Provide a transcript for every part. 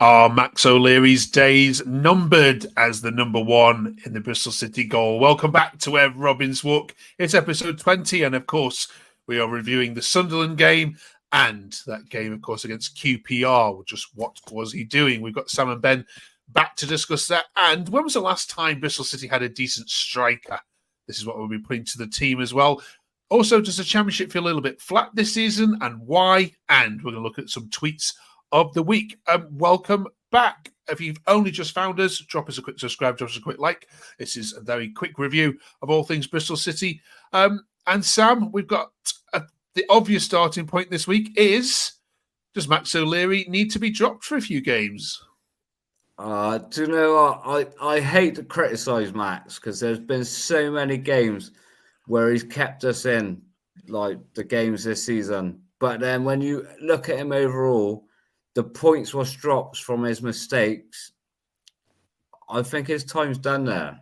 Are Max O'Leary's days numbered as the number one in the Bristol City goal? Welcome back to Where Robins Walk. It's episode 20, and of course, we are reviewing the Sunderland game and that game, of course, against QPR. Just what was he doing? We've got Sam and Ben back to discuss that. And when was the last time Bristol City had a decent striker? This is what we'll be putting to the team as well. Also, does the Championship feel a little bit flat this season, and why? And we're going to look at some tweets of the week. Welcome back. If you've only just found us, drop us a quick subscribe, drop us a quick like. This is a very quick review of all things Bristol City. And Sam, we've got the obvious starting point this week is, does Max O'Leary need to be dropped for a few games? Do you know what? I hate to criticise Max because there's been so many games where he's kept us in, like the games this season. But then when you look at him overall, the points was drops from his mistakes. I think his time's done there.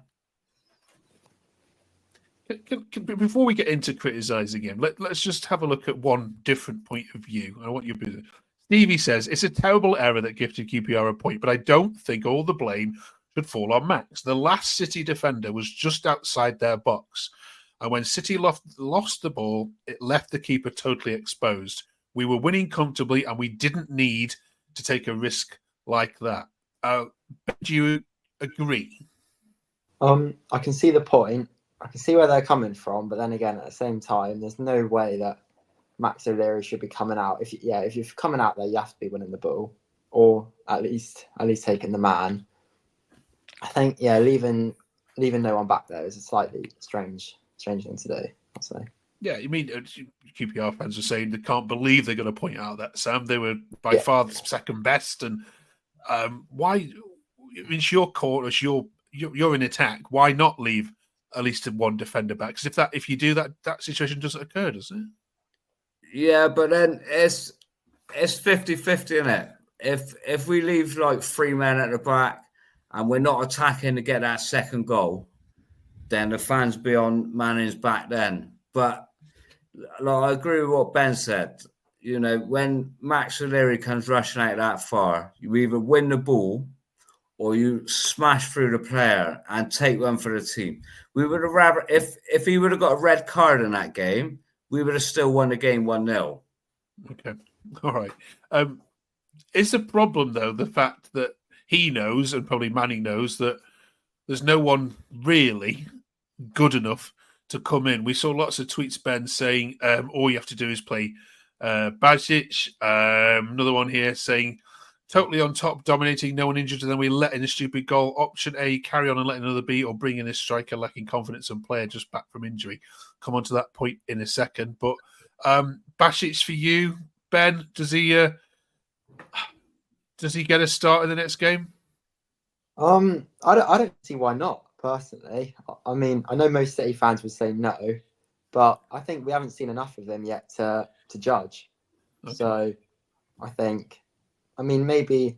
Before we get into criticising him, let's just have a look at one different point of view. I want you to. Stevie says, it's a terrible error that gifted QPR a point, but I don't think all the blame should fall on Max. The last City defender was just outside their box. And when City lost the ball, it left the keeper totally exposed. We were winning comfortably and we didn't need to take a risk like that. Do you agree? I can see the point. I can see where they're coming from, but then again, at the same time, there's no way that Max O'Leary should be coming out. If you're coming out there, you have to be winning the ball, or at least taking the man. I think leaving no one back there is a slightly strange thing to do, I'll say. Yeah, you mean QPR fans are saying they can't believe they're going to point out that, Sam. They were by far the second best, and why? It's your court, you're in attack. Why not leave at least one defender back? Because if you do that, that situation doesn't occur, does it? Yeah, but then it's 50-50, isn't it? If we leave like three men at the back and we're not attacking to get that second goal, then the fans be on Manning's back then. But like, I agree with what Ben said. You know, when Max O'Leary comes rushing out that far, you either win the ball or you smash through the player and take one for the team. We would have rather, if he would have got a red card in that game, we would have still won the game 1-0. Okay. All right. Is the problem, though, the fact that he knows, and probably Manning knows, that there's no one really good enough to come in? We saw lots of tweets, Ben, saying all you have to do is play Bajic. Another one here saying, totally on top, dominating, no one injured, and then we let in a stupid goal. Option A, carry on and let another be, or bring in a striker lacking confidence and player just back from injury. Come on to that point in a second. But Bajic for you, Ben, does he get a start in the next game? I don't see why not, personally. I mean, I know most City fans would say no, but I think we haven't seen enough of him yet to judge. Okay. So I think, I mean, maybe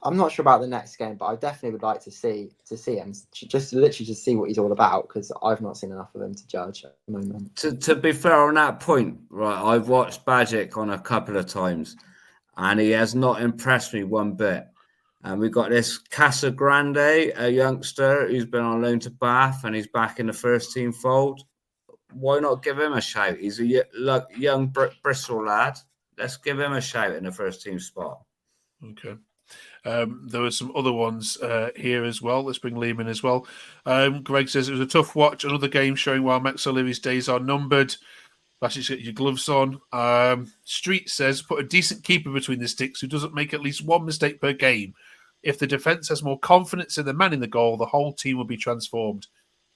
I'm not sure about the next game, but I definitely would like to see him, just literally to see what he's all about, because I've not seen enough of him to judge at the moment. To be fair on that point, right, I've watched Bajic on a couple of times, and he has not impressed me one bit. And we've got this Casagrande, a youngster who's been on loan to Bath, and he's back in the first team fold. Why not give him a shout? He's a young Bristol lad. Let's give him a shout in the first team spot. Okay. There were some other ones here as well. Let's bring Liam in as well. Greg says it was a tough watch. Another game showing why Max O'Leary's days are numbered. Bajic, get your gloves on. Street says, put a decent keeper between the sticks who doesn't make at least one mistake per game. If the defence has more confidence in the man in the goal, the whole team will be transformed.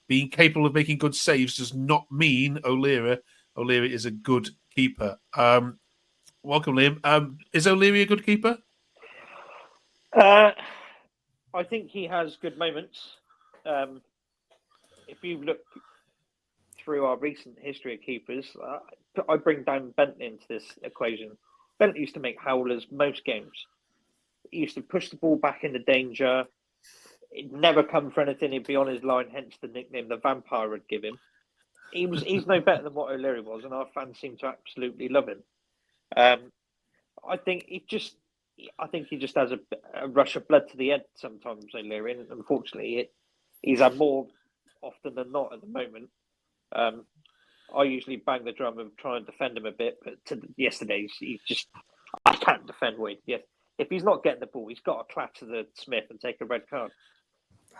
Being capable of making good saves does not mean O'Leary is a good keeper. Welcome, Liam. Is O'Leary a good keeper? I think he has good moments. If you look through our recent history of keepers, I bring Dan Bentley into this equation. Bentley used to make howlers most games. He used to push the ball back into danger. He'd never come for anything. He'd be on his line, hence the nickname the Vampire would give him. He's no better than what O'Leary was, and our fans seem to absolutely love him. I think he just I think he just has a rush of blood to the head sometimes, Leary, and unfortunately, he's had more often than not at the moment. I usually bang the drum and try and defend him a bit, but yesterday, I can't defend Wade. Yes, if he's not getting the ball, he's got to clatter the Smith and take a red card.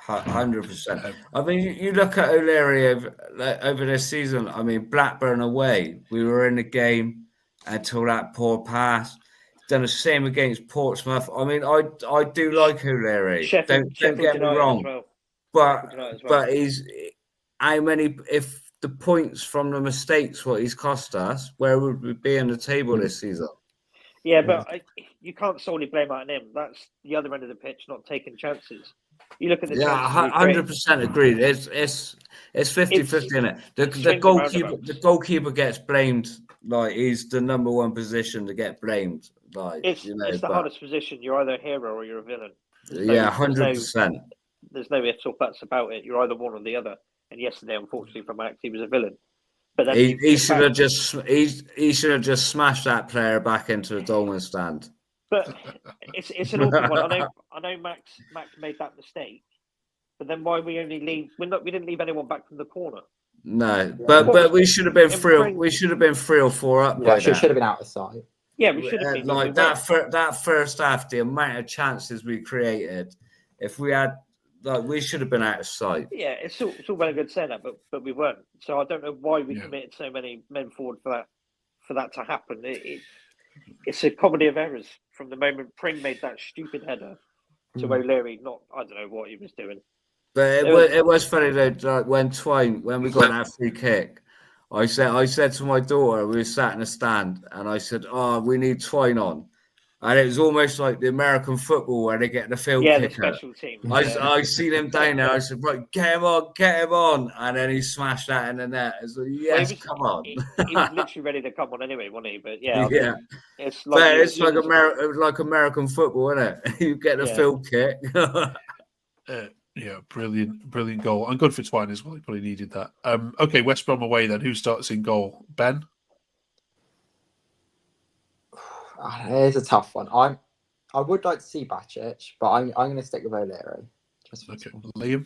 100%. I mean, you look at O'Leary over this season. I mean, Blackburn away, we were in the game until that poor pass. Done the same against Portsmouth. I mean, I do like O'Leary. Don't get me wrong, but he's how many? If the points from the mistakes what he's cost us, where would we be in the table this season? Yeah, but you can't solely blame it on him. That's the other end of the pitch, not taking chances. You look at the 100% agreed. It's 50-50 in it. The goalkeeper gets blamed. Like he's the number one position to get blamed. Like it's the hardest position. You're either a hero or you're a villain. 100%. There's no ifs or buts about it. You're either one or the other. And yesterday, unfortunately for Max, he was a villain. But then he should have just smashed that player back into the Dolman stand. But it's an awkward one. I know Max made that mistake, but then why we didn't leave anyone back from the corner. No, but we should have been three. We should have been 3 or 4 up. Yeah, should have been out of sight. Yeah, we should have been like that first half. The amount of chances we created, if we had, like, we should have been out of sight. Yeah, it's all well and good saying that, but we weren't. So I don't know why we committed so many men forward for that to happen. It's a comedy of errors from the moment Pring made that stupid header to O'Leary. I don't know what he was doing. But it was funny though, like when we got that free kick, I said to my daughter, we were sat in a stand, and I said, "Oh, we need Twine on," and it was almost like the American football where they get the field kicker. The special team. I seen him down there. I said, "Right, get him on," and then he smashed that in the net. I said, "Yes, come on." He was literally ready to come on anyway, wasn't he? But yeah. It's like American football, isn't it? You get the field kick. Yeah, brilliant goal. And good for Twine as well. He probably needed that. Okay, West Brom away then. Who starts in goal? Ben? It's a tough one. I would like to see Bajic, but I'm going to stick with O'Leary. Okay, Liam?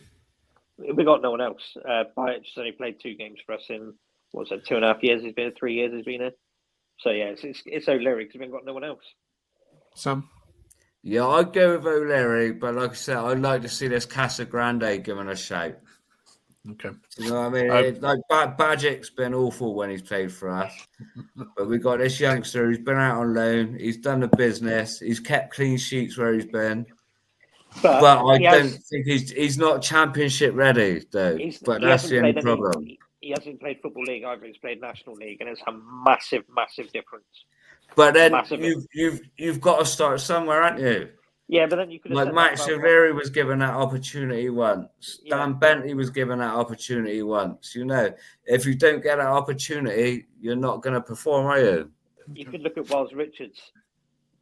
We got no one else. Bajic's only played 2 games for us in, 2.5 years he's been here, 3 years he's been here. So yeah, it's O'Leary because we haven't got no one else. Sam? Yeah, I'd go with O'Leary, but like I said, I'd like to see this Casagrande given a shout. Okay. You know what I mean? Bajic's been awful when he's played for us. But we got this youngster who's been out on loan. He's done the business. He's kept clean sheets where he's been. But I don't think he's not championship ready, though. But that's the only problem. He hasn't played Football League either. He's played National League, and it's a massive, massive difference. But then you've got to start somewhere, haven't you? Yeah, but then you could have Max Leary was given that opportunity once. Yeah. Dan Bentley was given that opportunity once. You know, if you don't get that opportunity, you're not going to perform, are you? You could look at Wells Richards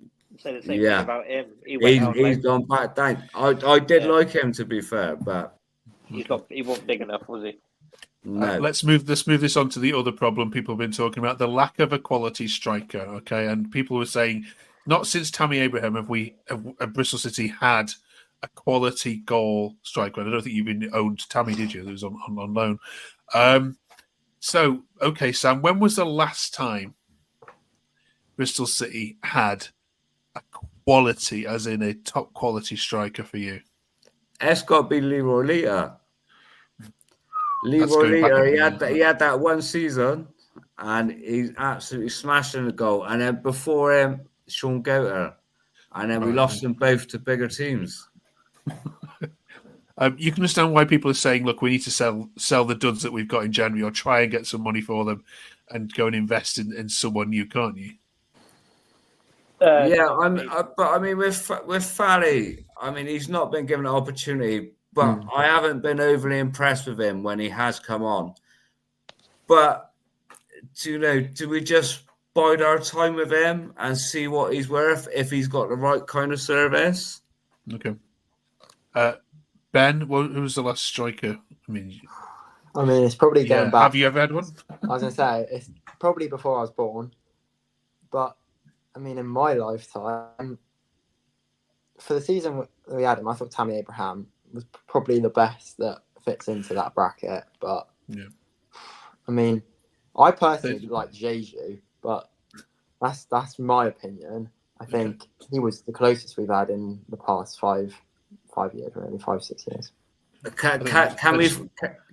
and say the same thing about him. He's gone back down. I did like him, to be fair, but he wasn't big enough, was he? No. Let's move this on to the other problem people have been talking about, the lack of a quality striker. Okay, and people were saying, not since Tammy Abraham have Bristol City had a quality goal striker. And I don't think you've been owned Tammy, did you? It was on loan. So, okay, Sam, when was the last time Bristol City had a quality, as in a top quality striker for you? It's got to be Leroy Lita. Leroy Lita, he had that one season, and he's absolutely smashing the goal. And then before him, Sean Goater, and then we lost them both to bigger teams. You can understand why people are saying, "Look, we need to sell the duds that we've got in January, or try and get some money for them, and go and invest in someone new, can't you?" But I mean, with Fally, I mean, he's not been given an opportunity. But I haven't been overly impressed with him when he has come on. But, do we just bide our time with him and see what he's worth if he's got the right kind of service? Okay. Ben, who was the last striker? I mean, it's probably going back. Have you ever had one? I was going to say, it's probably before I was born. But, I mean, in my lifetime, for the season we had him, I thought Tammy Abraham was probably the best that fits into that bracket. But Yeah. I mean, I personally like Jeju, but that's my opinion. I think he was the closest we've had in the past 5 years, really, 5-6 years.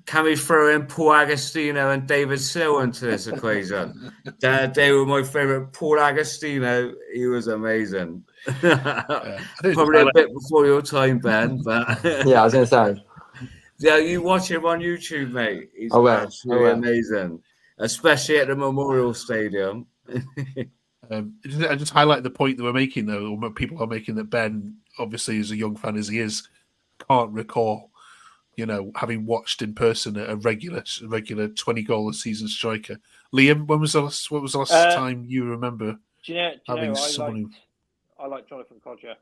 Can we throw in Paul Agostino and David Sill into this equation? They were my favourite. Paul Agostino, he was amazing. Probably a bit before your time, Ben. But yeah, I was going to say. Yeah, you watch him on YouTube, mate. He's absolutely amazing, especially at the Memorial Stadium. I just highlight the point that we're making, though, or people are making, that Ben, obviously, as a young fan as he is, can't recall, having watched in person a regular 20-goal a season striker. Liam, what was the last time you remember? I like Jonathan Codger.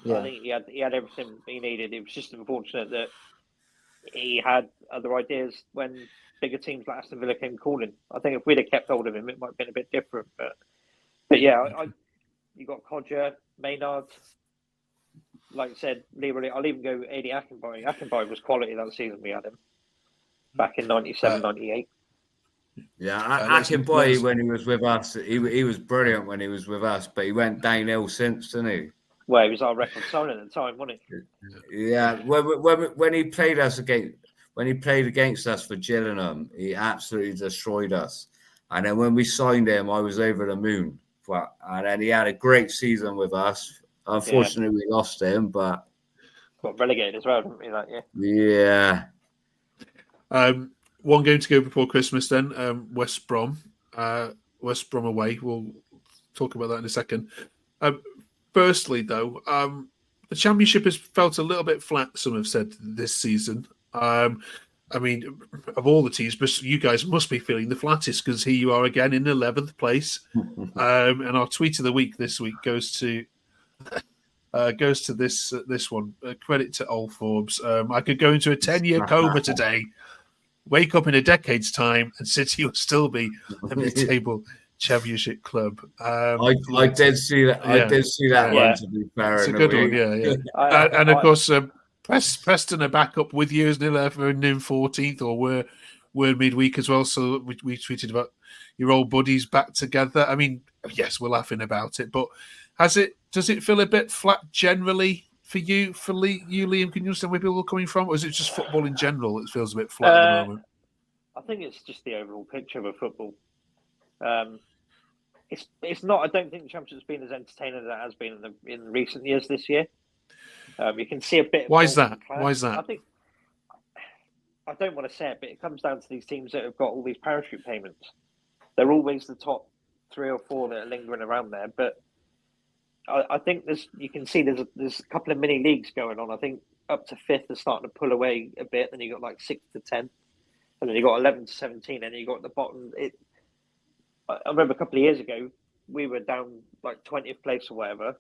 Yeah. I think he had everything he needed. It was just unfortunate that he had other ideas when bigger teams like Aston Villa came calling. I think if we'd have kept hold of him, it might have been a bit different. But yeah, you got Codger, Maynard. Like I said, Leroy, I'll even go Adi Akinbaye. Akinbaye was quality that season we had him back in 97, 98. Yeah, Akinbaye, when he was with us, he was brilliant when he was with us, but he went downhill since, didn't he? Well, he was our record signing at the time, wasn't he? Yeah, when he played against us for Gillingham, he absolutely destroyed us. And then when we signed him, I was over the moon. And then he had a great season with us. Unfortunately, we lost him, but got relegated as well, didn't we, that year? Yeah. One game to go before Christmas then, West Brom. West Brom away. We'll talk about that in a second. Firstly, though, the Championship has felt a little bit flat, some have said, this season. I mean, of all the teams, you guys must be feeling the flattest, because here you are again in 11th place. And our tweet of the week this week goes to this one. Credit to Old Forbes. I could go into a 10-year coma today, wake up in a decade's time, and City will still be a mid-table Championship club. I did see that. I did see that one. To be fair, it's a good one. Yeah. And of course, Preston are back up with you as 11th and 14th, or were midweek as well. So we tweeted about your old buddies back together. I mean, yes, we're laughing about it, but does it feel a bit flat generally for you, Liam? Can you understand where people are coming from, or is it just football in general that feels a bit flat at the moment? I think it's just the overall picture of football. It's not. I don't think the Championship's been as entertaining as it has been in recent years this year. You can see a bit. Why is that? I think I don't want to say it, but it comes down to these teams that have got all these parachute payments. They're always the top 3 or 4 that are lingering around there, but I think you can see there's a couple of mini leagues going on. I think up to 5th is starting to pull away a bit. Then you got like 6th to 10th, and then you got 11 to 17, and then you got at the bottom. I remember a couple of years ago we were down like 20th place or whatever.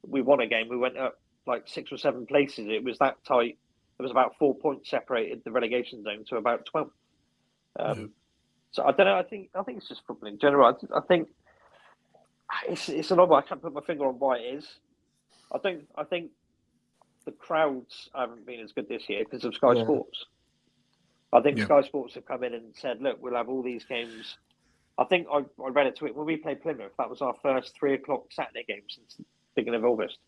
We won a game. We went up like 6 or 7 places. It was that tight. There was about 4 points separated the relegation zone to about 12. So I don't know. I think it's just football in general. I think it's an odd one. I can't put my finger on why it is. I think the crowds haven't been as good this year because of Sky Sports. I think Sky Sports have come in and said, "Look, we'll have all these games." I think I read a tweet when we played Plymouth. That was our first 3 o'clock Saturday game since the beginning of August.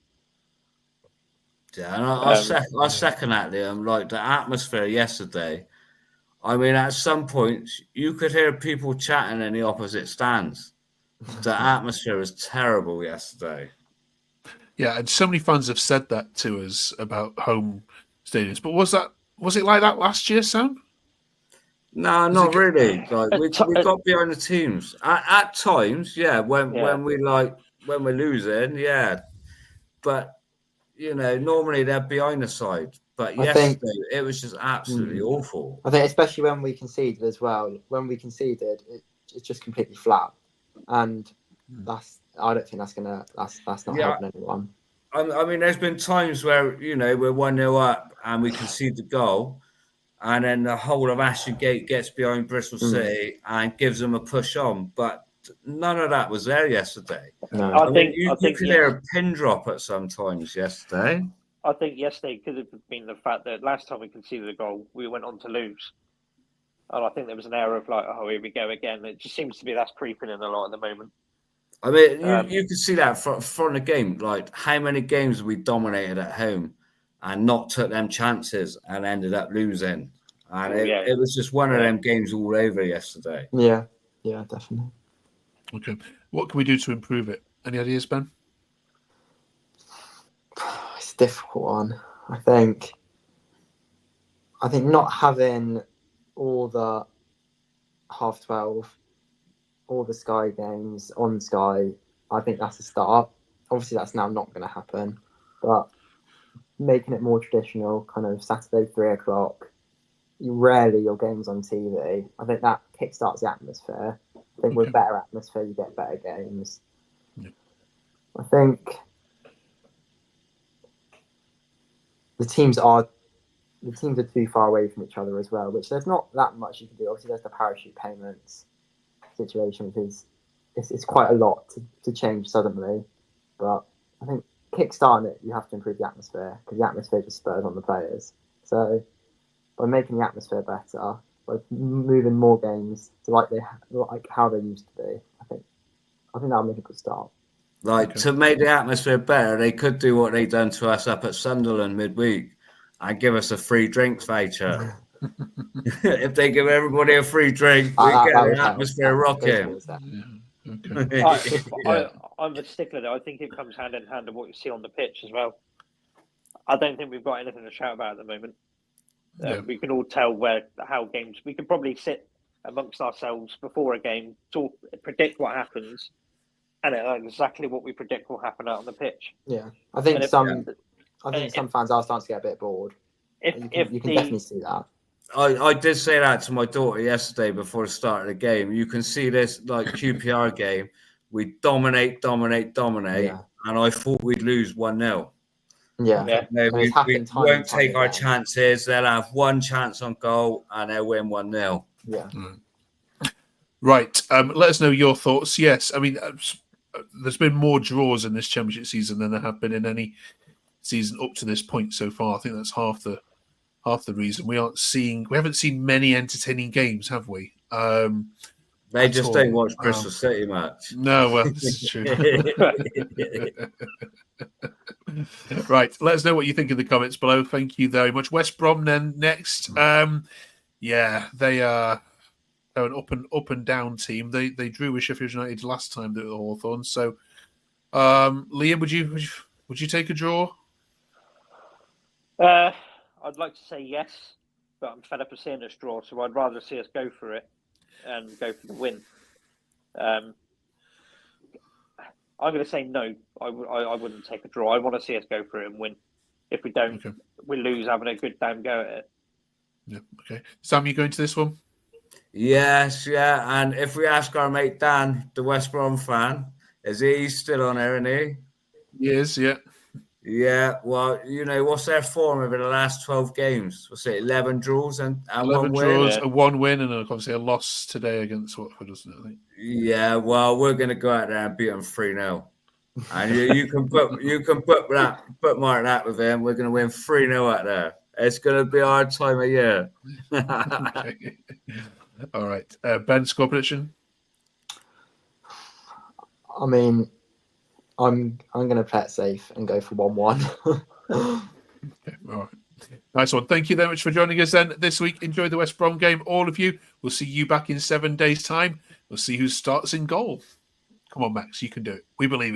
Yeah, and I second that, Liam. Like the atmosphere yesterday. I mean, at some points you could hear people chatting in the opposite stands. The atmosphere was terrible yesterday. Yeah, and so many fans have said that to us about home stadiums. But was it like that last year, Sam? No, not really. Like we got behind the teams at times. Yeah, when we're losing, yeah. But normally they're behind the side. But yesterday it was just absolutely awful. I think especially when we conceded as well. When we conceded, it's just completely flat, and I don't think that's not helping anyone. I mean, there's been times where we're 1-0 up and we concede the goal, and then the whole of Ashton Gate gets behind Bristol City and gives them a push on. But none of that was there yesterday. No. I think you could yes. hear a pin drop at some times yesterday. I think yesterday could have been the fact that last time we conceded a goal, we went on to lose. And I think there was an error of like, oh, here we go again. It just seems to be that's creeping in a lot at the moment. I mean, you could see that from the game. Like, how many games we dominated at home and not took them chances and ended up losing. And it was just one of them games all over yesterday. Yeah, definitely. Okay. What can we do to improve it? Any ideas, Ben? It's a difficult one. I think not having all the 12:30, all the Sky games on Sky, I think that's a start. Obviously, that's now not going to happen, but making it more traditional, kind of Saturday 3:00. Rarely your games on TV. I think that kickstarts the atmosphere. I think with better atmosphere, you get better games. Yeah. I think the teams are too far away from each other as well, which there's not that much you can do. Obviously, there's the parachute payments situation, which is it's quite a lot to change suddenly. But I think kickstarting it, you have to improve the atmosphere because the atmosphere just spurs on the players. So by making the atmosphere better, by moving more games to like how they used to be, I think that'll make a good start. Like to make the atmosphere better, they could do what they done to us up at Sunderland midweek and give us a free drinks voucher. If they give everybody a free drink, we get the atmosphere rocking. I'm a stickler though. I think it comes hand in hand with what you see on the pitch as well. I don't think we've got anything to shout about at the moment. We can all tell how games. We can probably sit amongst ourselves before a game, predict what happens, and exactly what we predict will happen out on the pitch. Yeah, I think some fans are starting to get a bit bored. You can definitely see that. I did say that to my daughter yesterday before the start of the game. You can see this like QPR game. We dominate, and I thought we'd lose 1-0. Yeah. We won't take our chances. They'll have one chance on goal and they'll win 1-0. Yeah. Right. Let us know your thoughts. Yes, I mean, there's been more draws in this championship season than there have been in any season up to this point so far. I think that's half the reason we haven't seen many entertaining games, have we? They just don't watch Bristol City much. No, well, this is true. Right, let us know what you think in the comments below. Thank you very much. West Brom then next. They are an up and down team. They drew with Sheffield United last time at Hawthorn. So, Liam, would you take a draw? I'd like to say yes, but I'm fed up of seeing us draw, so I'd rather see us go for it and go for the win. I'm going to say no. I wouldn't take a draw. I want to see us go for it and win. If we don't, we lose having a good damn go at it. Yeah. Okay. Sam, you going to this one? Yes, yeah. And if we ask our mate Dan, the West Brom fan, is he still on there, isn't he? He is, yeah. Yeah, well, what's their form over the last 12 games? What's it, 11 draws and 11 1 win? draws, one win, and obviously a loss today against Watford, doesn't it? I think. Yeah, well, we're going to go out there and beat them 3-0. And you can bookmark that with him. We're going to win 3-0 out there. It's going to be our time of year. Okay. All right. Ben, score prediction? I mean, I'm going to play it safe and go for 1-1. Okay, all right. Nice one. Thank you very much for joining us then this week. Enjoy the West Brom game, all of you. We'll see you back in 7 days' time. We'll see who starts in goal. Come on, Max, you can do it. We believe in you.